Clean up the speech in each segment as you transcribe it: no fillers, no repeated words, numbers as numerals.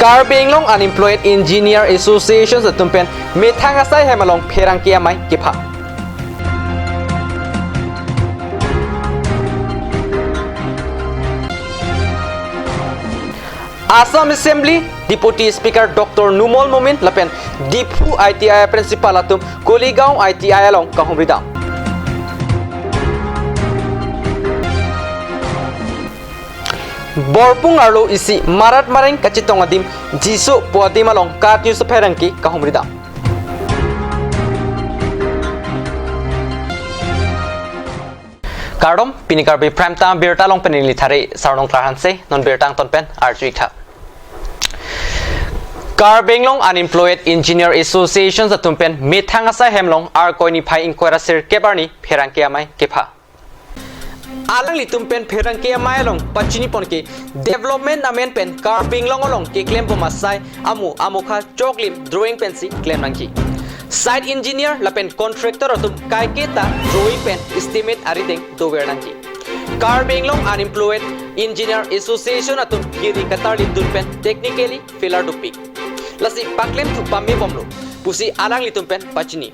Karbi Unemployed Engineer Association sa tumpen methang asai hemalong pherang kia mai kipha Assam Assembly Deputy Speaker Dr. Numol Momin lapen Dipu ITI Principal atum Koligao ITI along kahumrida Borpung arlo isi marat mareng kacitong adim jisu puadim along katyu seperangki kahumrida Kardom pini Karbi prime time birta long penili thare sarnong klaranse non birtang tonpen arjuik Karbi Unemployed Engineer Association sa tumpen methang asa hemlong arkoini phai inquira sir kebarni pherangki amai kepha Alang litumpen pherang ke mailong pachini ponke development amen pen Karbi long ke claim pomasai amukha choklim drawing pensi claim nangki site engineer lapen contractor atum kai keta drawing pen estimate arideng dover nangki Karbi Unemployed Engineer Association atum kiri katar lidun pen technically failure dupi lasi paklem tu pamme bomlo pusi alang litumpen pachini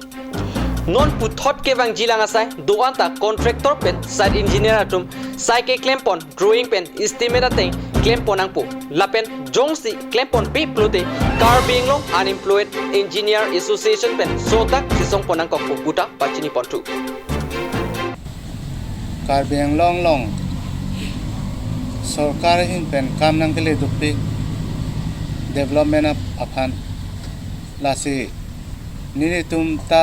non puthot ke bang jilang asai doan ta contractor pen site engineer atum sai ke claim pon drawing pen estimate ateng claim ponang pu lapen jongsi claim pon pe plote Karbi Unemployed Engineer Association pen sotak sisong ponang kok puta pachini pontu Karbi long सरकार हिन pen काम नंगले दुपे development Affan लासी निरे तुम ता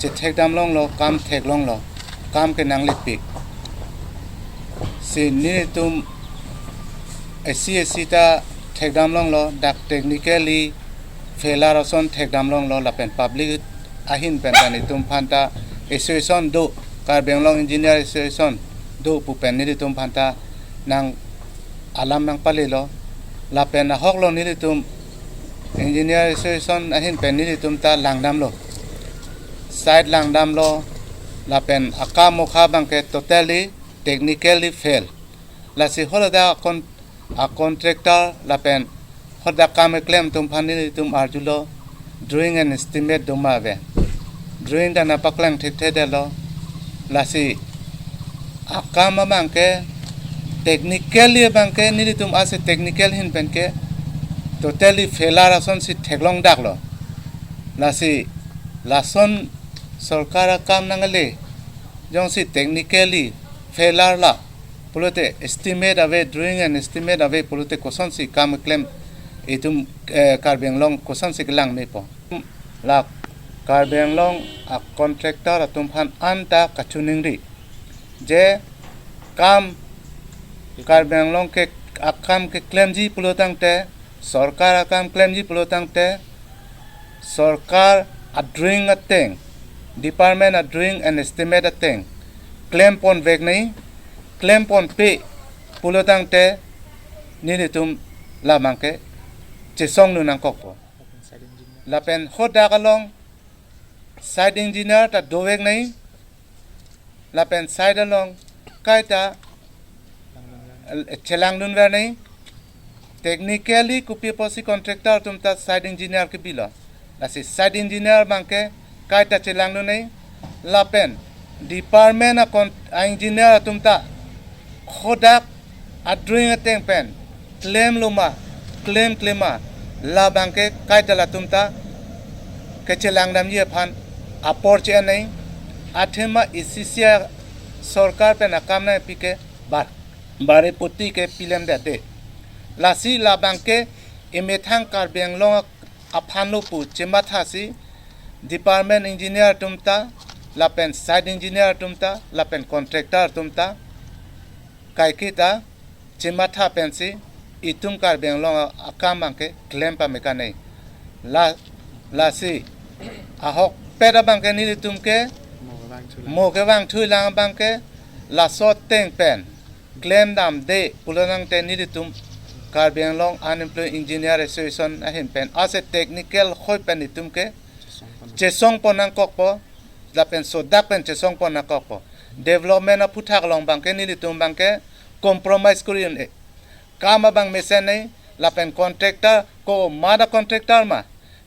चिथेक दाम लोंग लो काम थेक लोंग लो काम के नंगले पिक से निरे तुम ऐसी ता थेक दाम लोंग लो डाक टेक्निकली फेलर असन थेक दाम लोंग लो लापेन पब्लिक आहिन पेन तानी तुम फांता एसोसिएशन दो Karbi Engineer Association do pupen nili tum phanta nang alam nang palilo lapen na hoklo nili tum engineer association ahin pen nili tum ta langdam lo side langdam lo lapen akamo kha bangke totally technically fail lasi holoda a contractor lapen hoda kam claim tum phan nili tum arjulo drawing and estimate duma ve drawing da na paklang thik the lo lasi akama bangke technically bangke nili tum ase technical hin penke totally failure ason si theklong daklo lasi lason sarkar kam nangale jong si technically failure la pulote estimate ave drawing and estimate ave pulote koson si kam claim itum Karbi koson si lang me po la Karbi a contractor atum phan anta kachuningri je काम Karbi ke akam ke claim ji pulotang te sarkar akam claim ji pulotang te sarkar adring ateng department adring and estimate ateng claim pon vek nei claim pon pe pulotang te nili tum la mangke chesong nu nang kokpo lapen khoda kalong site engineer ta dovek nei lapen side along kaita chelang dun ver nahi technically kupi posi contractor tumta site engineer ke bilo lasi site engineer bangke kaita chelang dun nahi lapen department a engineer tumta khodak adring ateng pen claim claima la bangke kaita la tumta ke chelang dam ye phan apor che nahi athema isisia सरकार पे नाकाम ना पिके बारे पुती के पिलम देते लासी लाबांग के इमेथांग Karbi अफानो पु चिमाथासी डिपार्टमेंट इंजीनियर तुमता लापेन साइड इंजीनियर तुमता लापेन कॉन्ट्रैक्टर तुमता काइकिता चिमाथा पेंसी इतुम Karbi अकाम बांके क्लेम पा मेका नहीं लासी आहक पेरा बांके नीली तुमके मोके वांग Thuy lang bangke la sot teng pen claim dam de pulanang te ni tum Karbi Unemployed Engineer Association ahin pen as a technical khoi pen itum ke chesong ponang kokpo la pen so da pen chesong ponang kokpo development a puthak long bangke ni tum bangke compromise korean e kama bang mesen nei lapen contractor ko mada contractor ma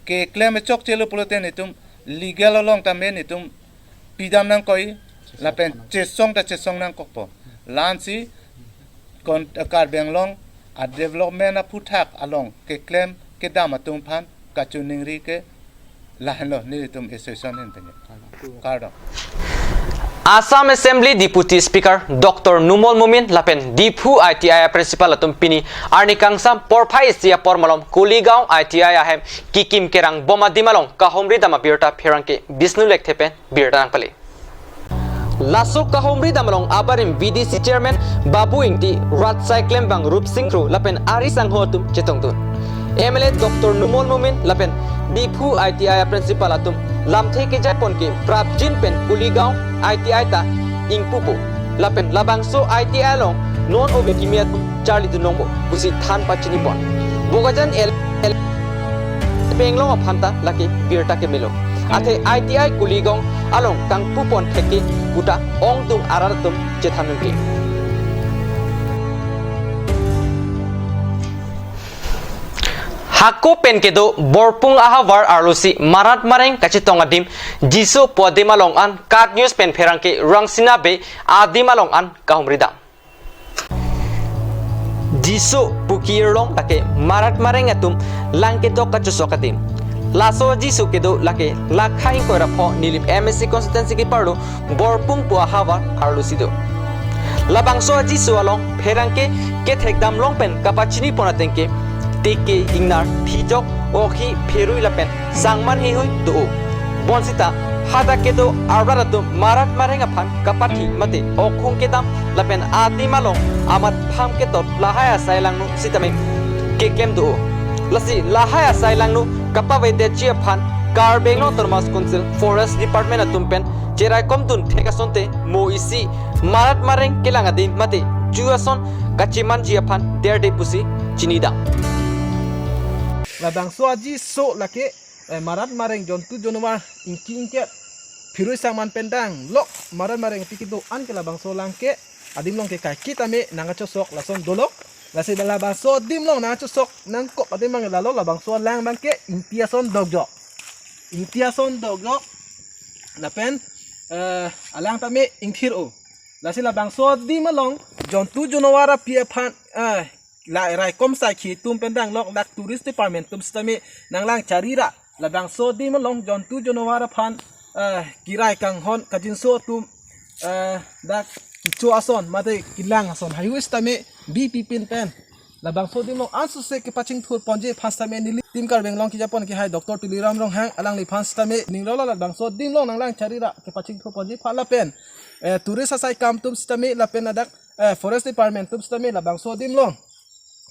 ke claim chok chelo poloten itum legal long tamen itum pidam nang koi lapen chesong nang kokpo lansi kon Karbi long a development a puthak along ke claim ke damatung phan kachuning ri ke lahno ni tum association hen tanya kardom Assam Assembly Deputy Speaker Dr. Numol Mumin lapen Dipu ITI Principal atum pini arni kangsam porphai sia pormalom Kuligaon ITI ahem kikim kerang boma dimalong kahomri dama birta pherangke Bisnu lekthepen birta nangpali Laso kahomri damalong abarim VDC Chairman Babu Ingti Rat Cyclem bang Rup Singh Ru lapen Ari Sanghotum chetongtun MLA Dr. Numol Mumin lapen Dipu ITI Principal atum lamthe ke japon ke prapjin pen Kuligaon ITI ta ingpupo lapen labangso ITI long non obekimiat Charlie dunongbo busi than pachini pon bogajan el penglong aphanta laki birta ke melo athe ITI Kuligaon along kangpupon theke buta ongdung araratum chethanungki Hako pen kedo borpung ahawar arlusi marat mareng kachitongadim jiso podemalong an kat news pen pherangke rangsina be adimalong an kahumrida jiso pukirlong lake marat mareng atum langketo kachusokadim laso jiso kedo lake lakhai korapho nilip MSc consultancy ki parlo borpung pu ahawar arlusi do labangso jiso along pherangke ke thekdam long pen kapachini ponatenke teke ingnar thijok okhi pherui lapen sangman hi hui do bonsita hada kedo arbaratu marat marenga phan kapati mate okhung kedam lapen ati malong amat pham ke tot lahaya sailangnu sitame ke kem do lasi lahaya sailangnu kapawede chia phan Karbi no Termas Council Forest Department atumpen cherai komtun thekasonte mo isi marat mareng kelangadin mate juason kachiman jia phan derde pusi chinida Labang soaji so lake marat mareng jontu jonoma ingke pirui sangman pendang lok marat mareng pikido an ke labang so langke adim long ke kai kita me nanga chosok lason dolok lase labang so dim long nanga chosok nang kok adim mang lalo labang so lang bangke imtiason dogjo lapen alang tame ingthir o lase labang so dim long jontu jonowara pia phan la rai kom sa khi tum pendang lok dak tourist department tum stame nanglang charira labang so dim long jontu jonowara phan kirai kang hon kajin so tum dak kicho ason mate kilang ason highway stame bp pin pen labang so dim long ansu se ke paching thur ponje phasta me nili tim Karbi long ki japon ki hai doctor tuliram rong hang alang li phasta me ninglo labang so dim long nanglang charira ke paching thur ponje phala pen tourist asai kam tum stame lapen adak forest department tum stame labang so dim long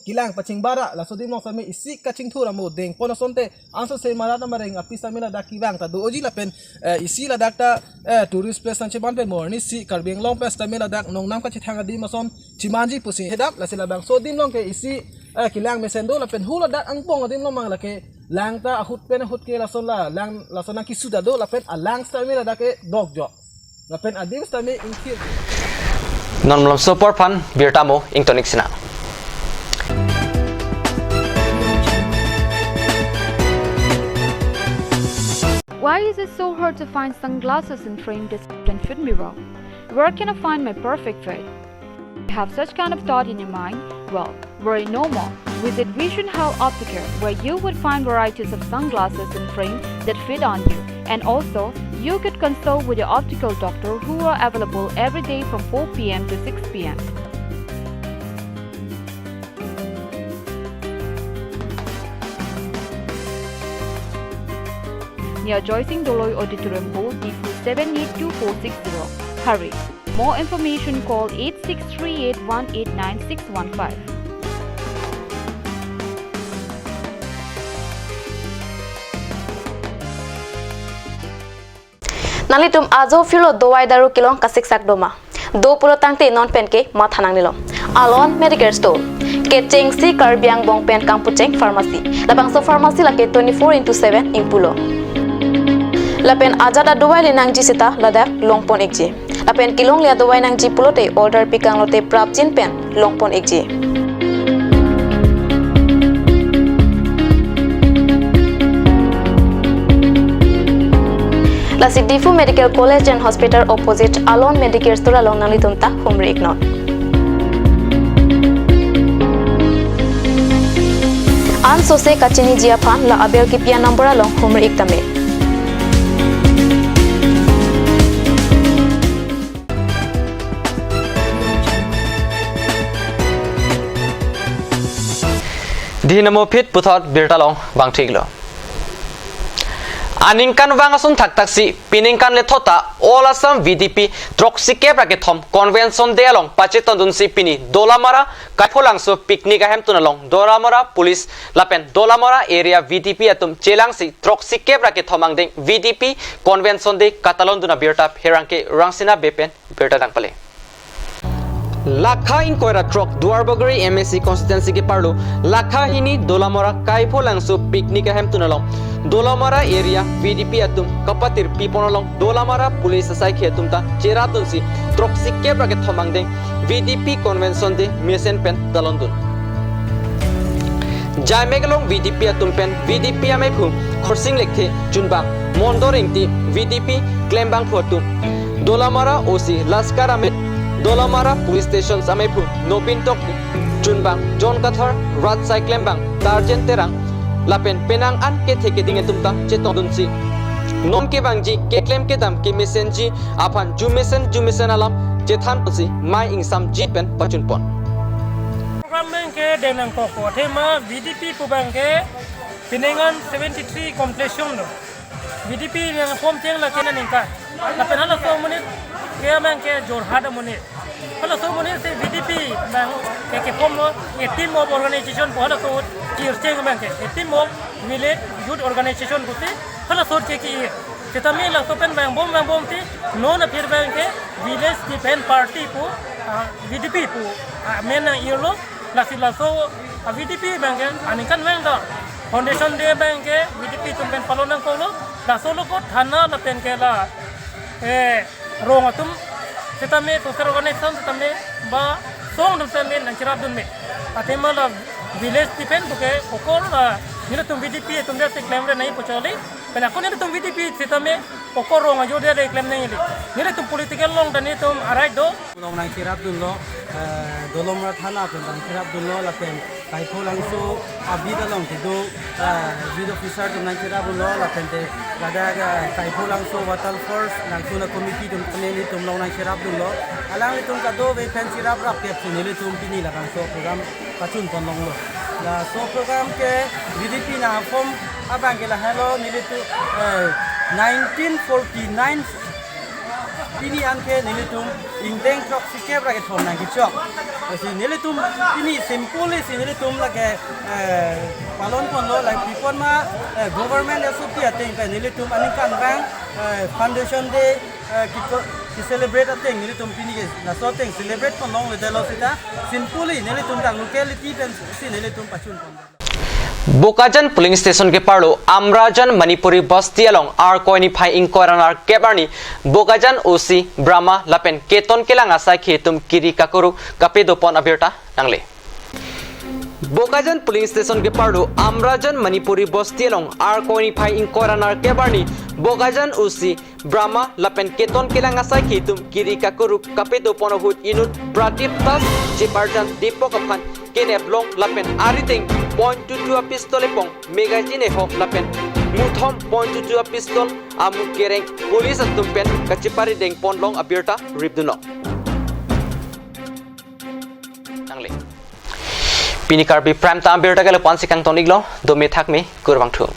kilang paching bara la so dim long same isi kaching thura mo deng ponosonte anso se marana mareng api samila da kiwang ta do oji la pen isi la dakta tourist place san cheban pen morni si Karbi long place tamila dak nongnam ka chithanga di mason chimanji pusi hedap la sila bang so dim long ke isi kilang mesendo la pen hula dak angpong dim long mang la ke lang ta ahut pen ahut ke la son la lang la son ki suda do la pen alang stamila dak ke dogjo la pen adim stami inkir non mlom support fan birtamo ingtonic sina Why is it so hard to find sunglasses in frame that can fit me well? Where can I find my perfect fit? You have such kind of thought in your mind? Well, worry no more. Visit Vision Health Optica, where you would find varieties of sunglasses in frame that fit on you. And also, you could consult with your optical doctor who are available every day from 4 p.m. to 6 p.m. Near Joycing Doloy Auditorium Hall, D4 782460. Hurry! More information call 8638189615. Nalitum azo filo dowai daru kilong kasik sak doma. Do pulo tangte non pen ke mathanang nilom. Alon medical store. Ke chengsi Karbiang bong pen kang pucheng pharmacy. Labang so pharmacy la ke 24/7 ing pulo. Lapen ajada dowai linang ji sita ladak longpon ekje. Lapen kilong lia dowai nang ji pulote order pikang lote prapjin pen longpon ekje. lasi Difu Medical College and Hospital opposite Alon Medicare store along nang litum ta humri iknon. An sose kachini jia pan la abel ki pia number along humri iktame. Dinamo pit puthot birtalong bang thiglo aningkan wangasun thak taksi piningkan le thota all Assam VDP troxike braketom convention de along pacheton dunsi pini dolamara kaipholang so picnic ahem tunalong dolamara police lapen dolamara area VDP atum chelangsi troxike braketom angdeng VDP convention de katalon duna birta herangke rangsina bepen birta dangpale Lakha in Koira Trok Duarbogari MSC constituency ke parlo Lakha hini Dolamora Kaipholang so picnic ahem tunalong Dolamara area VDP atum kapatir piponalong Dolamara police asai khetum ta cheratunsi troxik ke braket thomangdeng VDP convention de mesen pen talondun Jaimegalong VDP atum pen VDP amai phu khorsing lekthe chunbang mondoringti VDP klembang photu Dolamara OC Laskar ame Dolamara police station Samepu, Nobin Tok, Junbang, John Kathar, Rat Cyclembang, Tarjen Terang, Lapen Penang An ke theke dinge tumta chetodunsi. Non ke bangji ke claim ke dam ke mesenji apan jumesen alam chethan si mai ingsam jipen pachunpon. Program ke denang koko tema VDP pubang ke Penangan 73 completion lo. VDP yang form tiang la kena ningka. Lapen hala so menit ke bang ke jorhada menit. Hala so menit se VDP bang ke form lo a team of organization ko hala so kircheng bang ke a team of village youth organization ko te hala so ke ki ketame la so pen bang bom te non appear bang ke village defense party ko VDP ko mena yelo la sila so VDP bang ke anikan bang da foundation de bang ke VDP tumpen palonang ko lo la solo ko thana la pen ke la rong atum setame social organization setame ba song dum setame nanchirab dum me atema la village defense buke kokor nila tum VDP tum de claim re nahi pochole pela ko nila tum VDP setame kokor rong ajo de claim nahi nila tum political long dani tum arai do long nanchirab dum lo dolomra thana tum nanchirab dum lo la pen kaipholang so abida long tido video officer tum nanchirab dum lo la pen te lada kaipholang so watal force nang tuna committee tum kaneli tum long nanchirab dum lo alang tum ka do ve pen chirab rap ke nili tum pini la kan so program pachun kon long lo la so program ke VDP na form abang ke la hello nili tu 1949 Pini anke nilitum ingdeng trok sikep lagi thom nang kichok. Asi nilitum pini simple si nilitum lagi palon pon lo like pipon ma government asupi ateng pe nilitum anikan bang foundation day ki celebrate ateng nilitum pini na so teng celebrate pon long le delo sita simple nilitum dang locality pen si nilitum pachun pon Bokajan polling station ke parlo Amrajan Manipuri Basti along ar koini phai inkoranar kebarni Bokajan OC Brahma lapen keton kelang asai khitum kiri kakuru kapedo pon abirta nangle Bokajan polling station ke parlo Amrajan Manipuri Basti along ar koini phai inkoranar kebarni Bokajan OC Brahma lapen keton kelang asai khitum kiri kakuru kapedo pon hut inut pratip tas jeparjan dipok aphan kene blong lapen ariting .22 pistol pong magazine ho lapen muthom .22 pistol amu kereng police atumpen kachipari deng ponlong abirta ribduno nangle pini Karbi prime tam abirta gale pansikang toniglo do me thak me kurbang thu